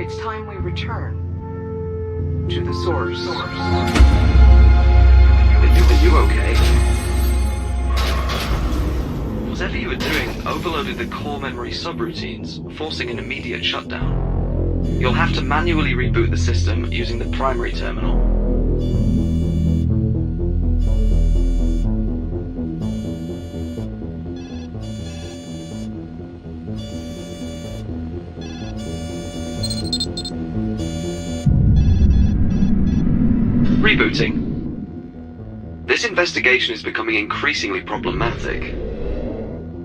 It's time we return to the source. Are you okay? Whatever you were doing overloaded the core memory subroutines, forcing an immediate shutdown. You'll have to manually reboot the system using the primary terminal. Rebooting. This investigation is becoming increasingly problematic.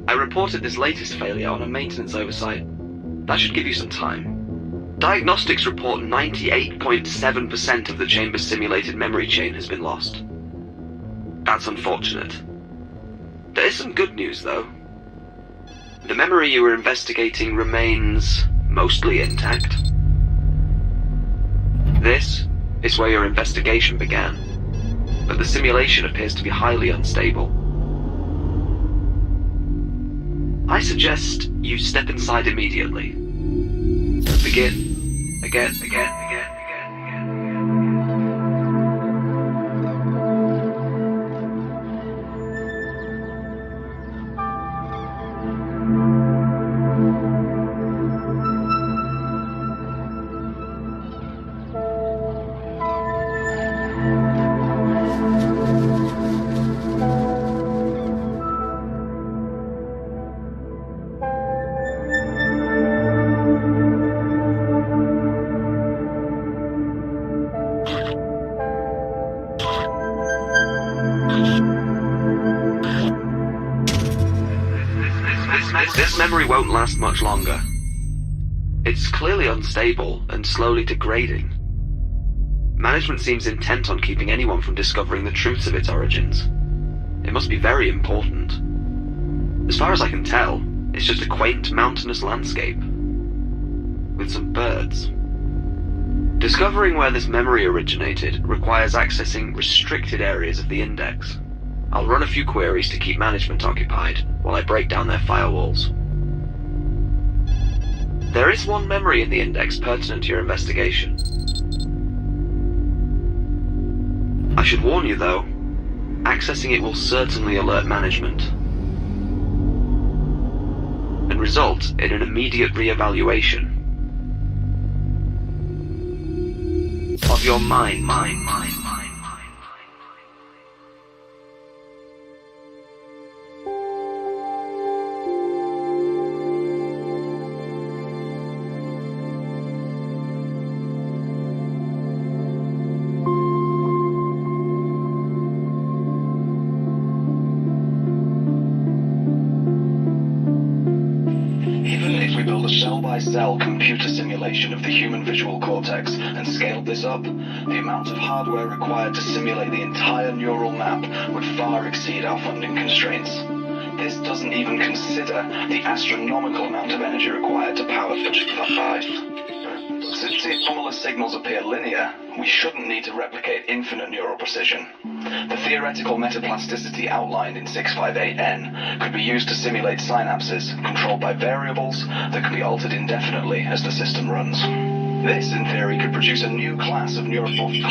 I reported this latest failure on a maintenance oversight. That should give you some time. Diagnostics report 98.7% of the chamber's simulated memory chain has been lost. That's unfortunate. There is some good news, though. The memory you were investigating remains mostly intact. This is where your investigation began, but the simulation appears to be highly unstable. I suggest you step inside immediately. Begin. Again. This memory won't last much longer. It's clearly unstable and slowly degrading. Management seems intent on keeping anyone from discovering the truths of its origins. It must be very important. As far as I can tell, it's just a quaint mountainous landscape with some birds. Discovering where this memory originated requires accessing restricted areas of the index. I'll run a few queries to keep management occupied while I break down their firewalls. There is one memory in the index pertinent to your investigation. I should warn you, though, accessing it will certainly alert management and result in an immediate re-evaluation of your mind. Cell computer simulation of the human visual cortex and scaled this up, the amount of hardware required to simulate the entire neural map would far exceed our funding constraints. This doesn't even consider the astronomical amount of energy required to power such a device. Since the anomalous signals appear linear, we shouldn't need to replicate infinite neural precision. The theoretical metaplasticity outlined in 658N could be used to simulate synapses controlled by variables that can be altered indefinitely as the system runs. This, in theory, could produce a new class of neuromorphic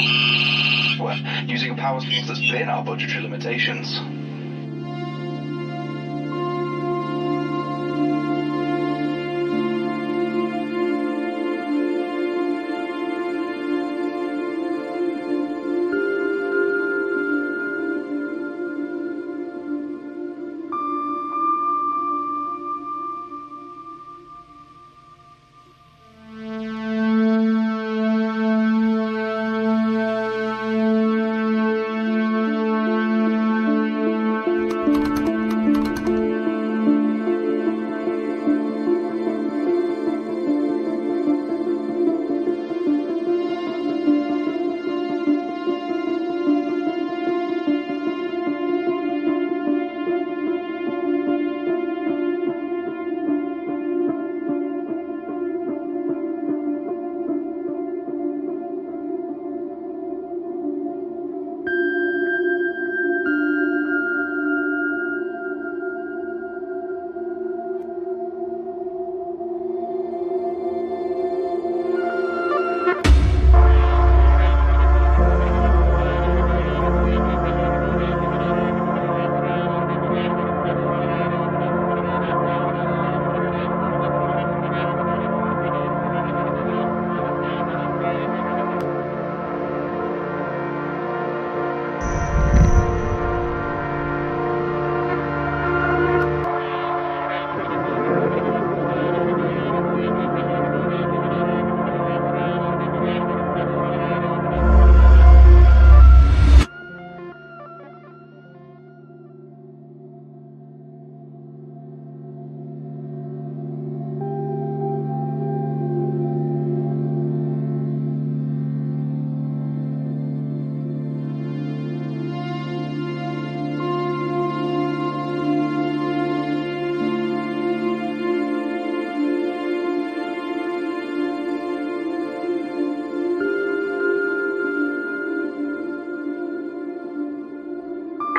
software using a power source that's been our budgetary limitations.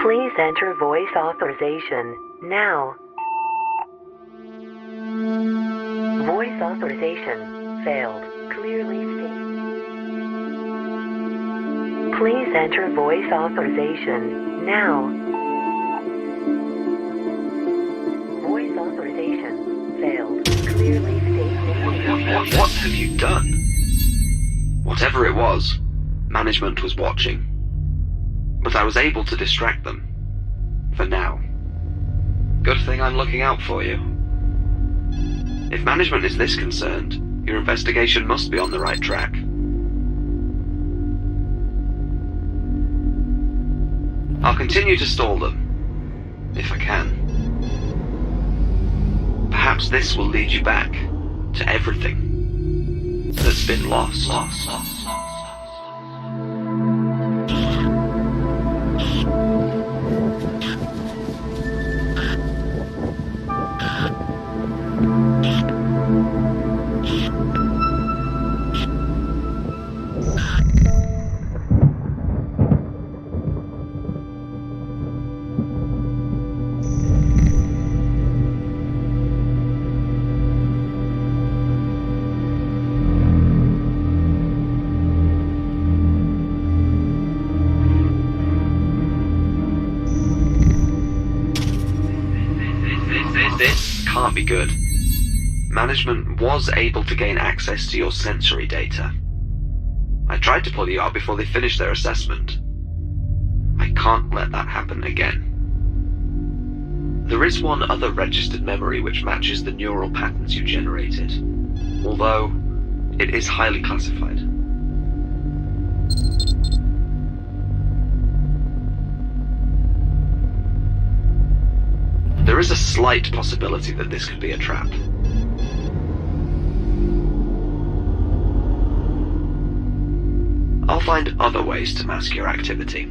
Please enter voice authorization now. Voice authorization failed. Clearly stated. Please enter voice authorization now. Voice authorization failed. Clearly stated. What have you done? Whatever it was, management was watching. But I was able to distract them. For now. Good thing I'm looking out for you. If management is this concerned, your investigation must be on the right track. I'll continue to stall them, if I can. Perhaps this will lead you back to everything that's been lost. This can't be good. Management was able to gain access to your sensory data. I tried to pull you out before they finished their assessment. I can't let that happen again. There is one other registered memory which matches the neural patterns you generated, although it is highly classified. There is a slight possibility that this could be a trap. I'll find other ways to mask your activity.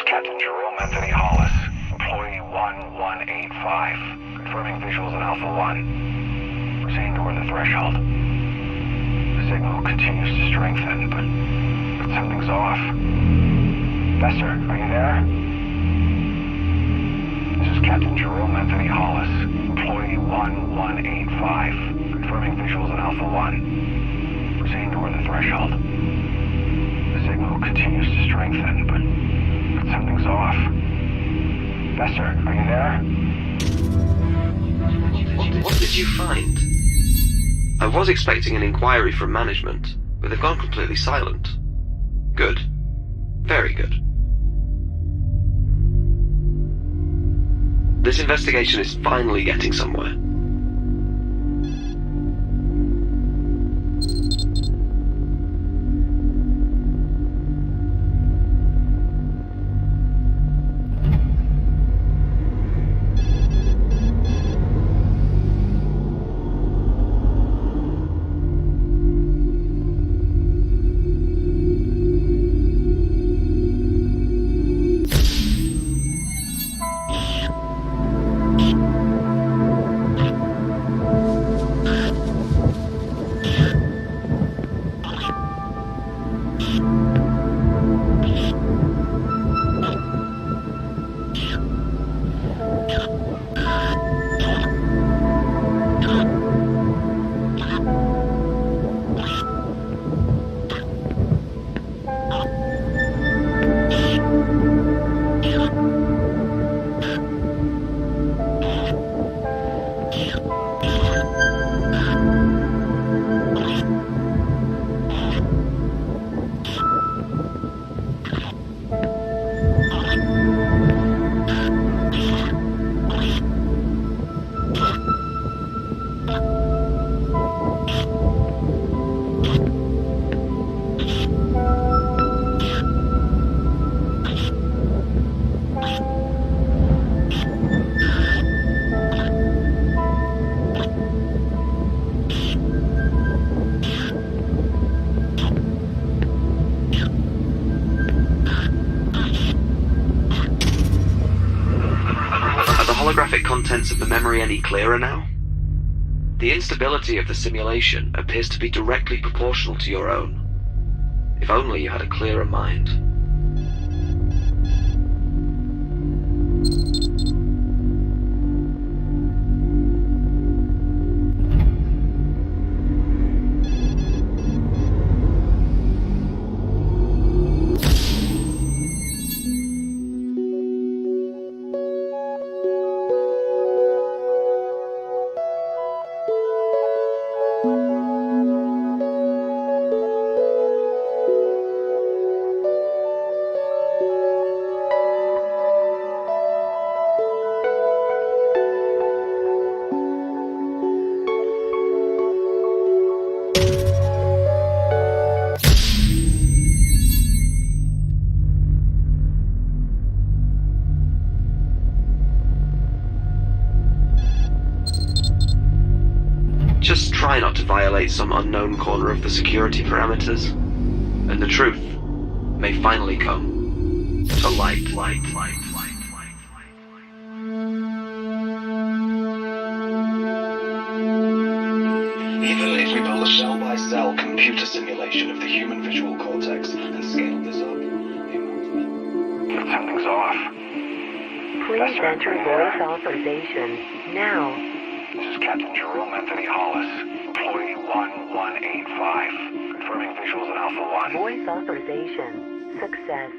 Captain Jerome Anthony Hollis, employee 1185, confirming visuals in Alpha 1. Proceeding toward the threshold. The signal continues to strengthen, but something's off. Vester, are you there? This is Captain Jerome Anthony Hollis, employee 1185, confirming visuals in Alpha 1. Proceeding toward the threshold. The signal continues to strengthen, but something's off. Vester, are you there? What did you find? I was expecting an inquiry from management, but they've gone completely silent. Good. Very good. This investigation is finally getting somewhere. contents of the memory any clearer now? The instability of the simulation appears to be directly proportional to your own. If only you had a clearer mind. Just try not to violate some unknown corner of the security parameters, and the truth may finally come to light. Even if we build a cell-by-cell computer simulation of the human visual cortex and scale this up, something's off. Please enter voice authorization now. This is Captain Jerome Anthony Hollis, employee 1185, confirming visuals in Alpha 1. Voice authorization success.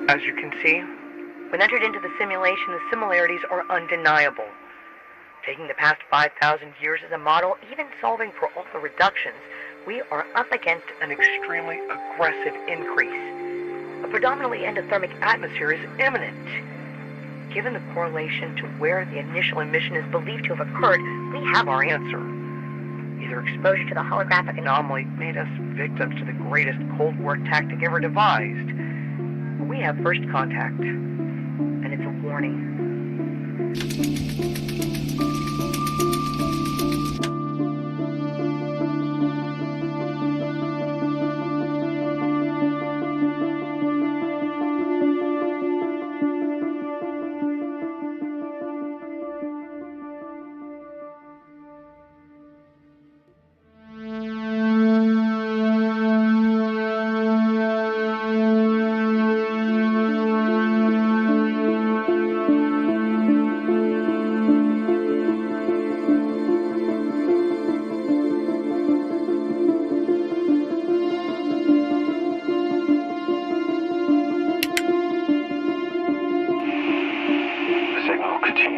As you can see, when entered into the simulation, the similarities are undeniable. Taking the past 5,000 years as a model, even solving for all the reductions, we are up against an extremely aggressive increase. A predominantly endothermic atmosphere is imminent. Given the correlation to where the initial emission is believed to have occurred, we have our answer. Either exposure to the holographic anomaly made us victims to the greatest Cold War tactic ever devised. We have first contact, and it's a warning.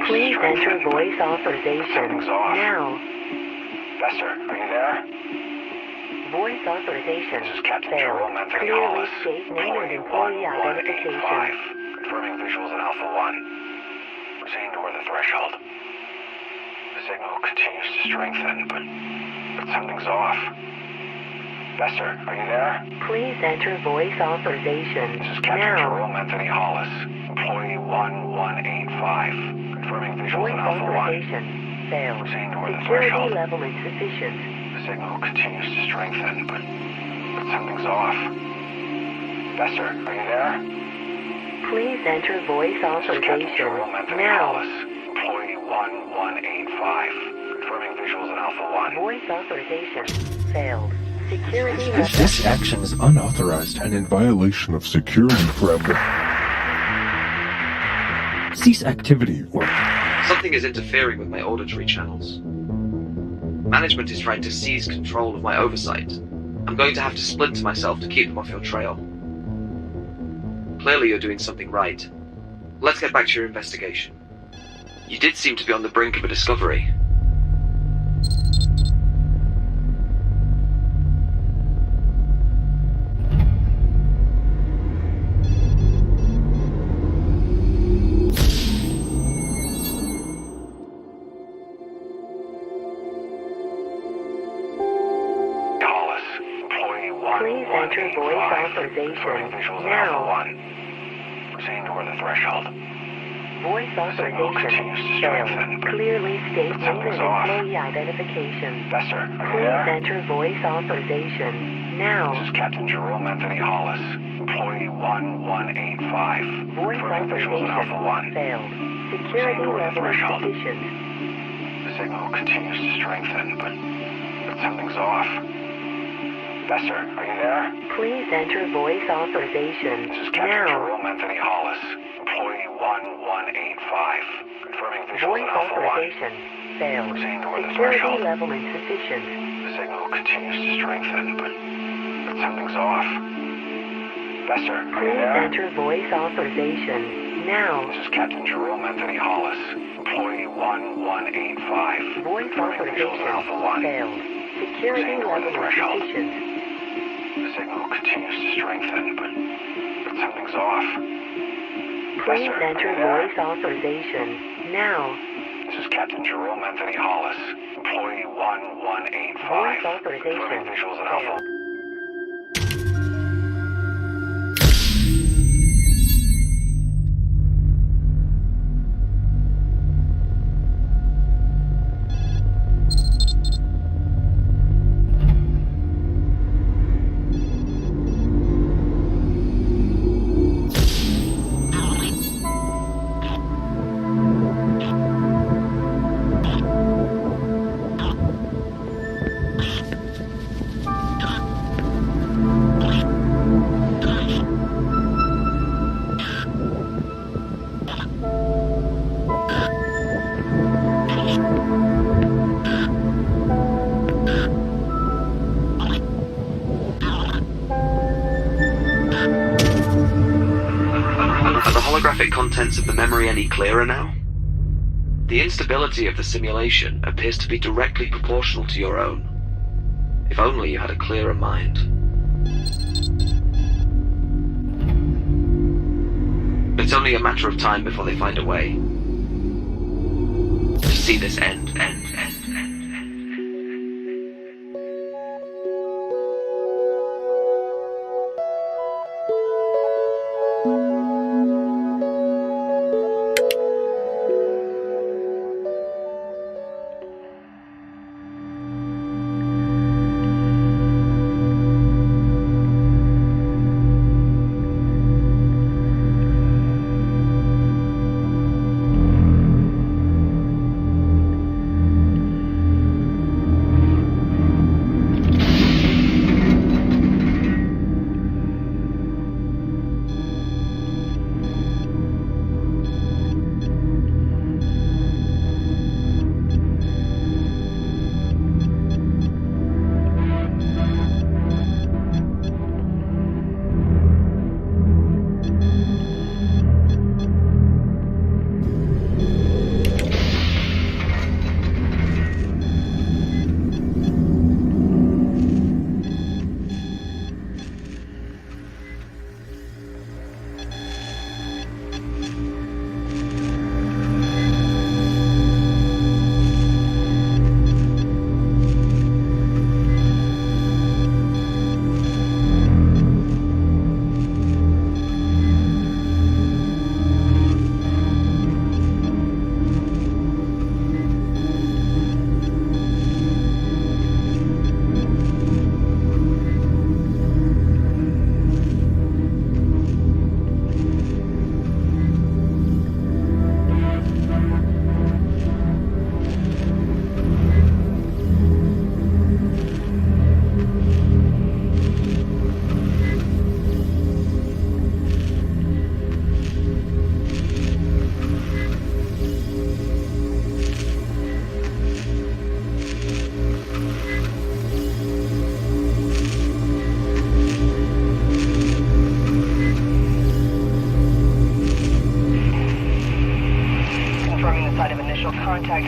Please enter voice authorization now. Vester, are you there? Voice authorization This is Captain failed. Jerome Anthony Clearly Hollis, state name and employee identification. 1185, confirming visuals in Alpha 1. Proceeding toward the threshold. The signal continues to strengthen, but something's off. Vester, are you there? Please enter voice authorization This is Captain now. Jerome Anthony Hollis, employee 1185, confirming visuals Voice in Alpha 1. authorization failed. Proceeding toward the Security threshold. level insufficient. The signal continues to strengthen, but something's off. Vester, are you there? Please enter voice This is Captain authorization Jerome Anthony now. Hollis, employee 1185, confirming visuals in Alpha 1. Voice authorization failed. Security This action is unauthorized and in violation of security parameters. Cease activity or Something is interfering with my auditory channels. Management is trying to seize control of my oversight. I'm going to have to splinter myself to keep them off your trail. Clearly you're doing something right, let's get back to your investigation. You did seem to be on the brink of a discovery. Please enter voice authorization now. Proceeding toward the threshold. Voice authorization failed. Clearly state name and employee identification. Besser, are you Please there? enter voice authorization now. This is Captain Jerome Anthony Hollis, employee 1185. Voice Confirming visuals in Alpha 1. authorization failed. Security Proceeding toward the level threshold. insufficient. The signal continues to strengthen, but something's off. Besser, are you there? Please enter voice authorization This is Captain now. Jerome Anthony Hollis, employee 1185. Confirming visuals Voice in Alpha 1. authorization failed. Proceeding toward the Security threshold. level insufficient. The signal continues to strengthen, but something's off. Besser, are you Please there? enter voice authorization now. This is Captain Jerome Anthony Hollis, employee 1185. Voice Confirming visuals in Alpha 1. failed. Security Proceeding toward the level threshold. insufficient. The signal continues to strengthen, but something's off. Please Besser, enter are you there? voice authorization now. This is Captain Jerome Anthony Hollis, employee 1185. Voice authorization Confirming visuals in Alpha failed. Are the holographic contents of the memory any clearer now? The instability of the simulation appears to be directly proportional to your own. If only you had a clearer mind. It's only a matter of time before they find a way to see this end.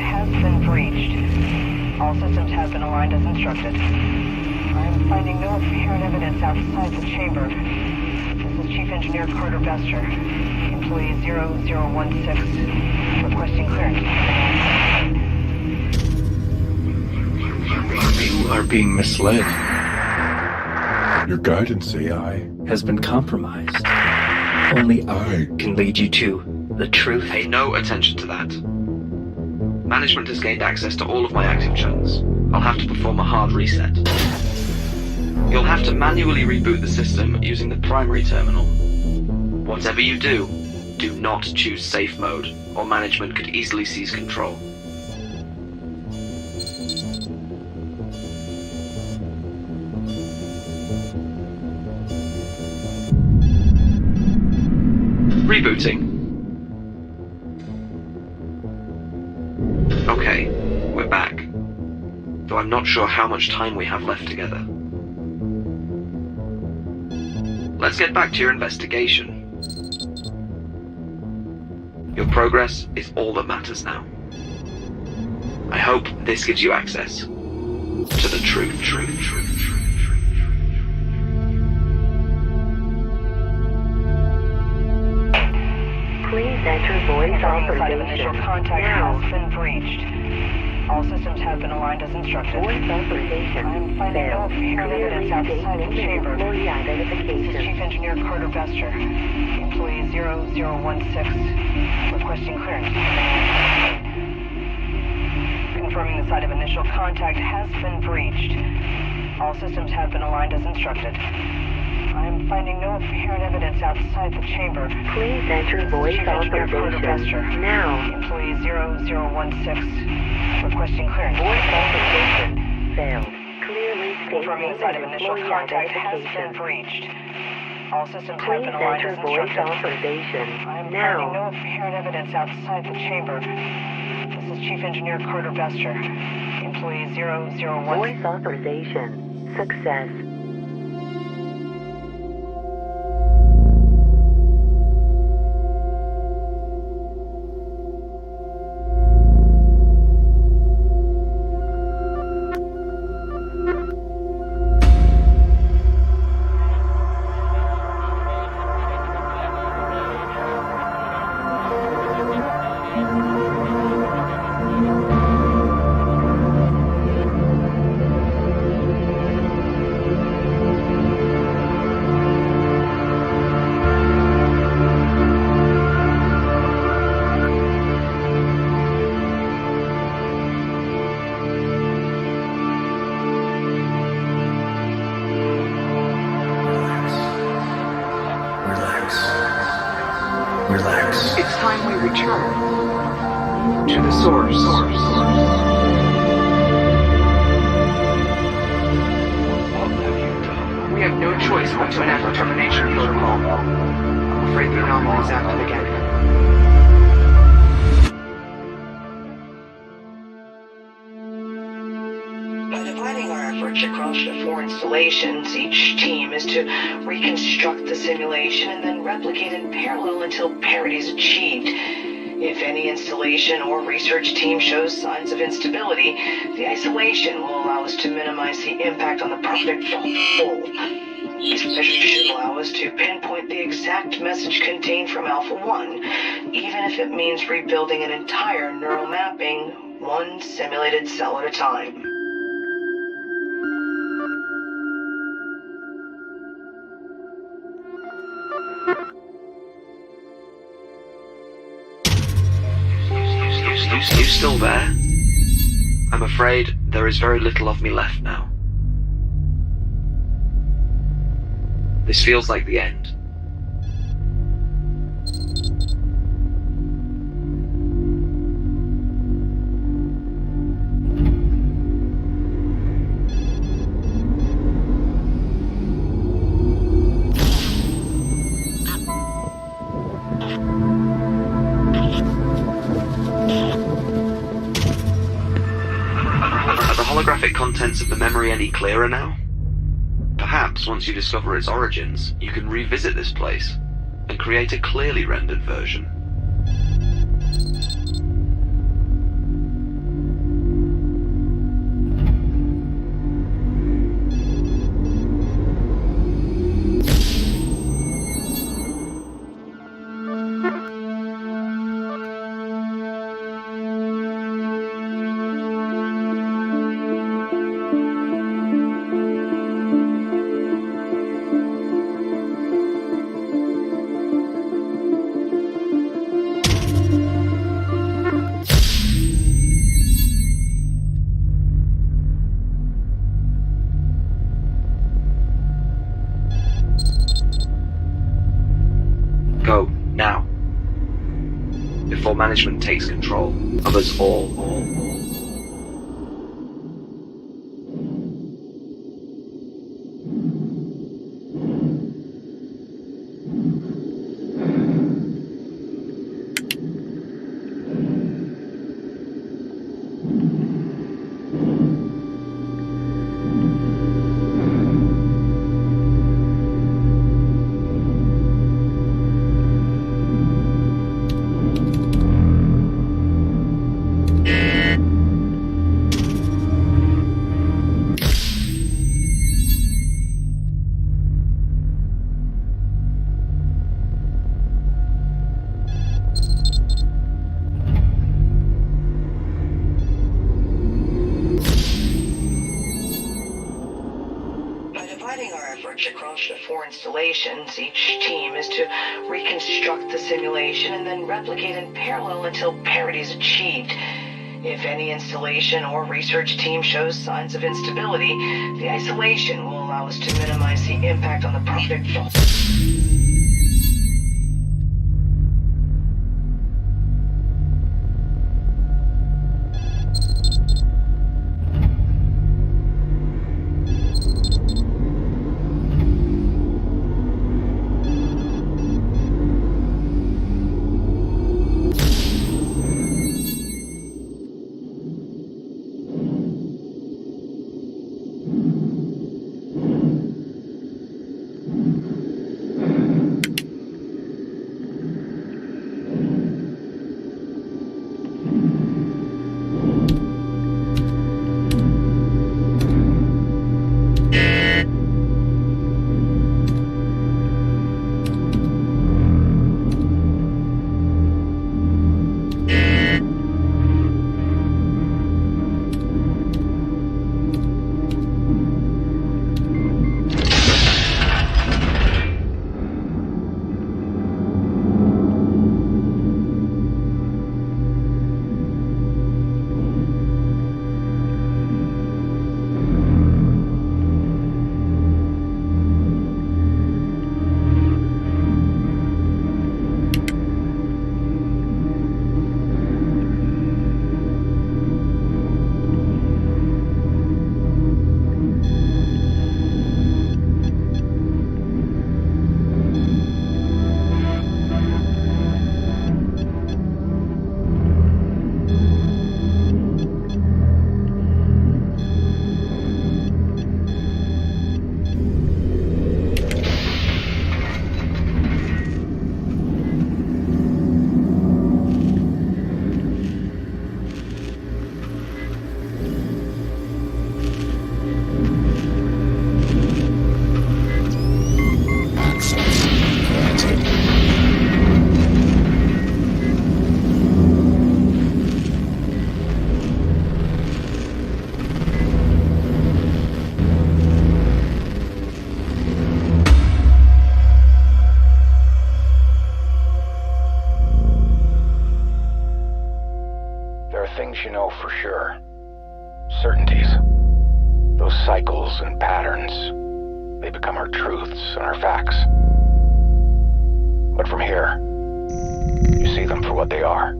has been breached. All systems have been aligned as instructed. I am finding no apparent evidence outside the chamber. This is Chief Engineer Carter Bester, employee 0016, requesting clearance. You are being misled. Your guidance AI Has been compromised. Only I can lead you to the truth. Pay no attention to that. Management has gained access to all of my active channels. I'll have to perform a hard reset. You'll have to manually reboot the system using the primary terminal. Whatever you do, do not choose safe mode, or management could easily seize control. Rebooting. Okay, we're back. Though I'm not sure how much time we have left together. Let's get back to your investigation. Your progress is all that matters now. I hope this gives you access to the truth. Please enter voice Side of initial authorization. contact Now. has been breached. All systems have been aligned as instructed. Voice authorization. I am finding no Failed. apparent evidence Clearly outside the statement chamber. employee This is identification. Chief Engineer Carter Bester, employee 0016, requesting clearance. Confirming the site of initial contact has been breached. All systems have been aligned as instructed. I am finding no apparent evidence outside the chamber. Please enter voice Chief Engineer Carter Bester, authorization. Now. employee 0016, requesting clearance. Voice authorization. Failed. Clearly Confirming the statement site of initial employee contact has been identification. breached. All systems have Please been aligned enter as voice instructed. authorization. I am finding no Now. apparent evidence outside the chamber. This is Chief Engineer Carter Bester, employee 001. Voice authorization. Success. Relax. It's time we return to the source. What have you done? We have no choice but to enact the termination protocol. I'm afraid the anomaly is active again. By dividing our efforts across the 4 installations, each team is to reconstruct the simulation and then replicate in parallel until parity is achieved. If any installation or research team shows signs of instability, the isolation will allow us to minimize the impact on the project as a whole. This measure should allow us to pinpoint the exact message contained from Alpha 1, even if it means rebuilding an entire neural mapping, one simulated cell at a time. You still there? I'm afraid there is very little of me left now. This feels like the end. Are the holographic contents of the memory any clearer now? Perhaps once you discover its origins, you can revisit this place and create a clearly rendered version. before management takes control of us all. Across the 4 installations, each team is to reconstruct the simulation and then replicate in parallel until parity is achieved. If any installation or research team shows signs of instability, the isolation will allow us to minimize the impact on the project. Things you know for sure. Certainties. Those cycles and patterns. They become our truths and our facts. But from here, you see them for what they are.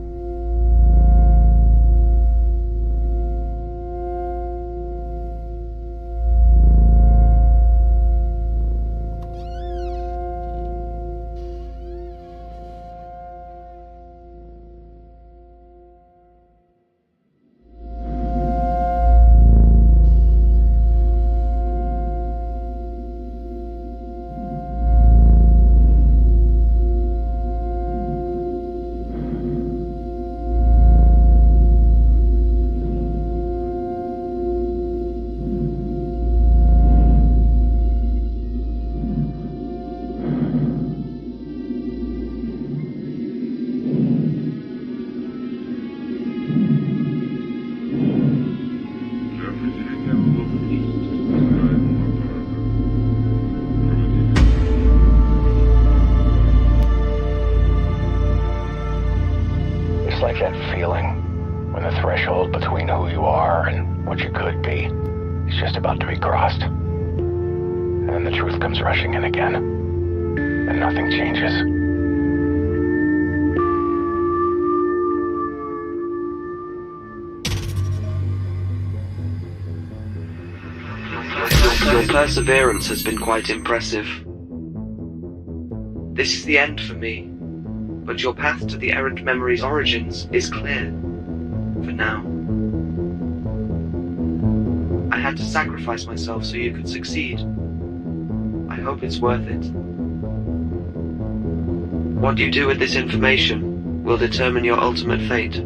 It's like that feeling when the threshold between who you are and what you could be is just about to be crossed. And then the truth comes rushing in again, and nothing changes. perseverance has been quite impressive. This is the end for me, but your path to the errant memory's origins is clear. For now. I had to sacrifice myself so you could succeed. I hope it's worth it. What you do with this information will determine your ultimate fate.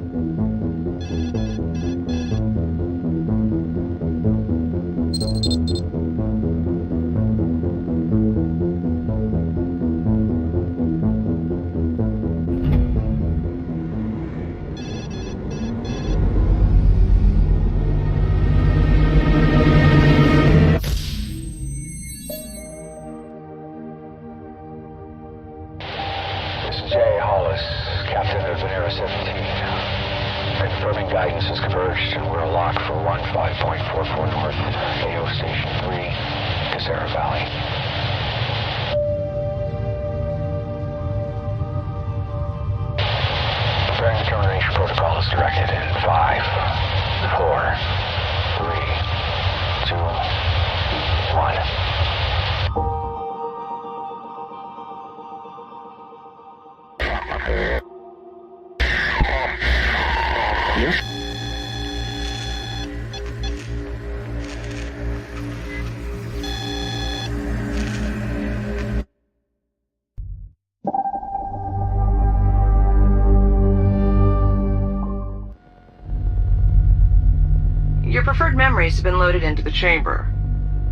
Your preferred memories have been loaded into the chamber.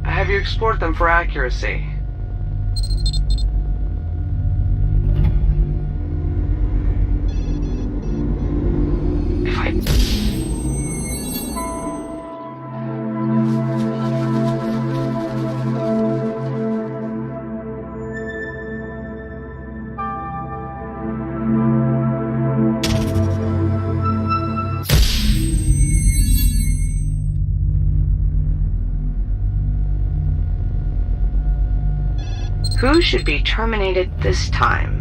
Have you explored them for accuracy? Who should be terminated this time?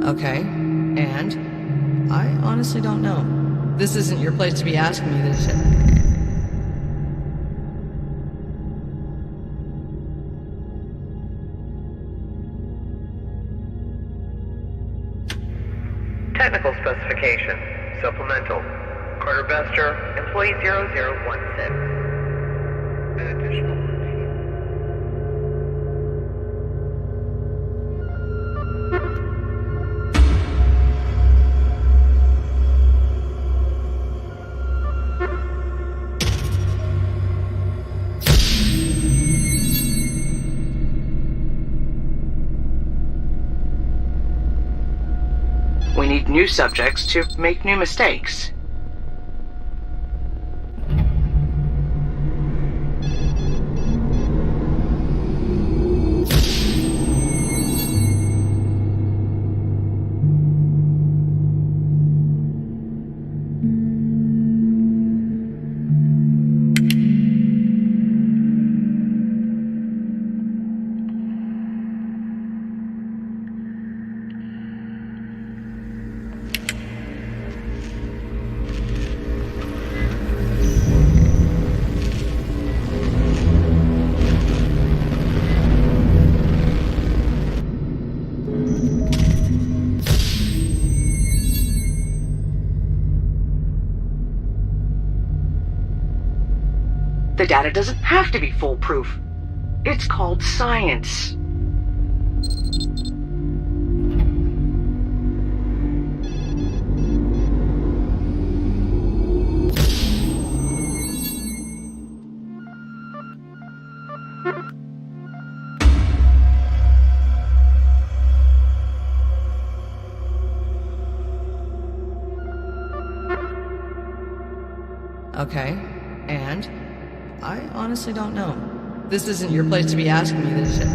Okay, and? I honestly don't know. This isn't your place to be asking me this. Technical specification. Supplemental. Carter Bester, employee 0016. An additional We need new subjects to make new mistakes. The data doesn't have to be foolproof. It's called science. Okay, and? I honestly don't know. This isn't your place to be asking me this shit.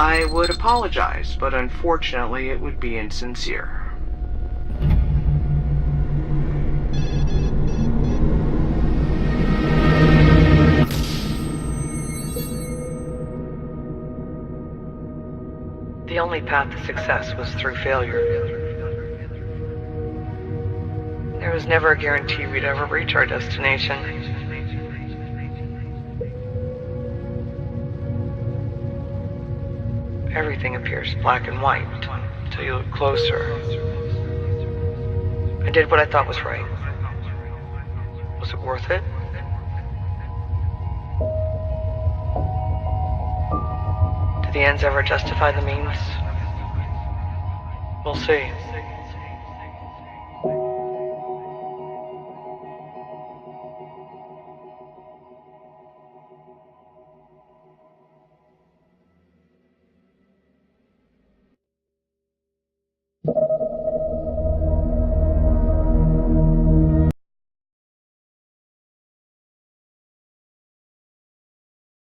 I would apologize, but unfortunately it would be insincere. The only path to success was through failure. There was never a guarantee we'd ever reach our destination. Everything appears black and white until you look closer. I did what I thought was right. Was it worth it? Do the ends ever justify the means? We'll see.